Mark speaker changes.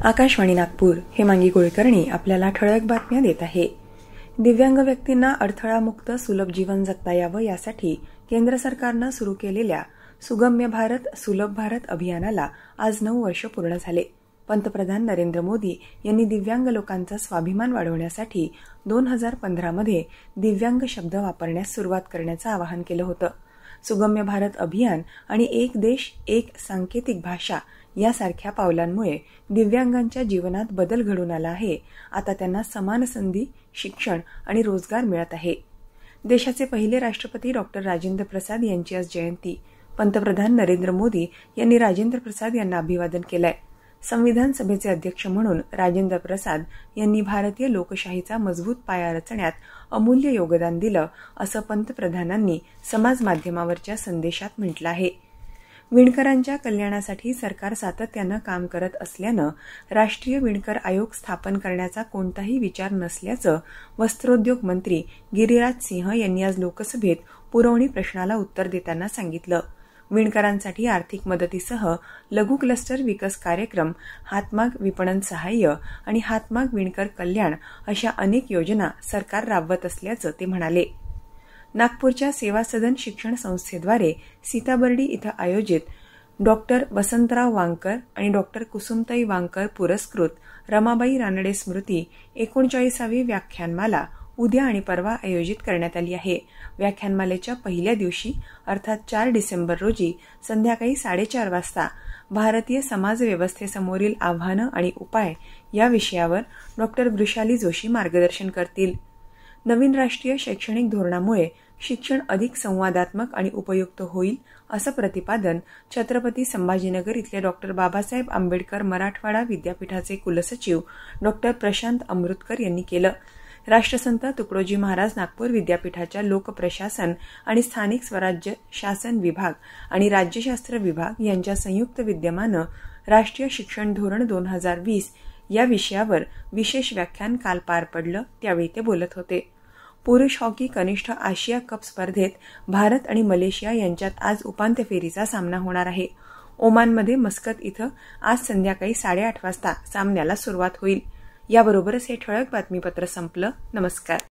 Speaker 1: आकाशवाणी नागपूर हेमांगी कुलकर्णी आपल्याला ठळक बातम्या देत आहे। दिव्यांग व्यक्तींना अडथळामुक्त सुलभ जीवन जगता यावं यासाठी केंद्र सरकारनं सुरू केलेल्या सुगम्य भारत सुलभ भारत अभियानाला आज 9 वर्ष पूर्ण झाले। पंतप्रधान नरेंद्र मोदी यांनी दिव्यांग लोकांचा स्वाभिमान वाढवण्यासाठी 2015 मध्ये दिव्यांग शब्द वापरण्यास सुरुवात करण्याचं आवाहन केलं होतं। सुगम्य भारत अभियान आणि एक देश एक सांकेतिक भाषा यासारख्या पावलांमुळे दिव्यांगांच्या जीवनात बदल घडून आला आहे। आता त्यांना समान संधी, शिक्षण आणि रोजगार मिळत आहे। देशाचे पहिले राष्ट्रपती डॉक्टर राजेंद्र प्रसाद यांची आज जयंती। पंतप्रधान नरेंद्र मोदी यांनी राजेंद्र प्रसाद यांना अभिवादन केलंय। संविधान सभेचे अध्यक्ष म्हणून राजेंद्र प्रसाद यांनी भारतीय लोकशाहीचा मजबूत पाया रचण्यात अमूल्य योगदान दिलं, असं पंतप्रधानांनी समाज माध्यमावरच्या संदेशात म्हटलं आहे। विणकरांच्या कल्याणासाठी सरकार सातत्यानं काम करत असल्यानं राष्ट्रीय विणकर आयोग स्थापन करण्याचा कोणताही विचार नसल्याचं वस्त्रोद्योग मंत्री गिरिराज सिंह यांनी आज लोकसभेत पुरवणी प्रश्नाला उत्तर देताना सांगितलं। विणकरांसाठी आर्थिक मदतीसह लघु क्लस्टर विकास कार्यक्रम, हातमाग विपणन सहाय्य आणि हातमाग विणकर कल्याण अशा अनेक योजना सरकार राबवत असल्याचं ते म्हणाले। नागपूरच्या सेवा सदन शिक्षण संस्थेद्वारे सीताबर्डी इथं आयोजित डॉक्टर वसंतराव वांकर आणि डॉक्टर कुसुमताई वांकर पुरस्कृत रमाबाई रानडे स्मृती 39वी व्याख्यानमाला उद्या आणि परवा आयोजित करण्यात आली आहे। व्याख्यानमालेच्या पहिल्या दिवशी अर्थात 4 डिसेंबर रोजी संध्याकाळी 4:30 वाजता भारतीय समाज व्यवस्थेसमोरील आव्हानं आणि उपाय या विषयावर डॉक्टर वृषाली जोशी मार्गदर्शन करतील। नवीन राष्ट्रीय शैक्षणिक धोरणामुळे शिक्षण अधिक संवादात्मक आणि उपयुक्त होईल, असं प्रतिपादन छत्रपती संभाजीनगर इथल्या डॉक्टर बाबासाहेब आंबेडकर मराठवाडा विद्यापीठाचे कुलसचिव डॉक्टर प्रशांत अमृतकर यांनी केलं। राष्ट्रसंत तुकडोजी महाराज नागपूर विद्यापीठाच्या लोकप्रशासन आणि स्थानिक स्वराज्य शासन विभाग आणि राज्यशास्त्र विभाग यांच्या संयुक्त विद्यमानं राष्ट्रीय शिक्षण धोरण 2020 या विषयावर विशेष व्याख्यान काल पार पडलं, त्यावेळी ते बोलत होते। पुरुष हॉकी कनिष्ठ आशिया कप स्पर्धेत भारत आणि मलेशिया यांच्यात आज उपांत्य फेरीचा सामना होणार आहे। ओमानमध्ये मस्कत इथं आज संध्याकाळी 8:30 वाजता सामन्याला सुरुवात होईल। याबरोबरच हे ठळक बातमीपत्र संपलं। नमस्कार।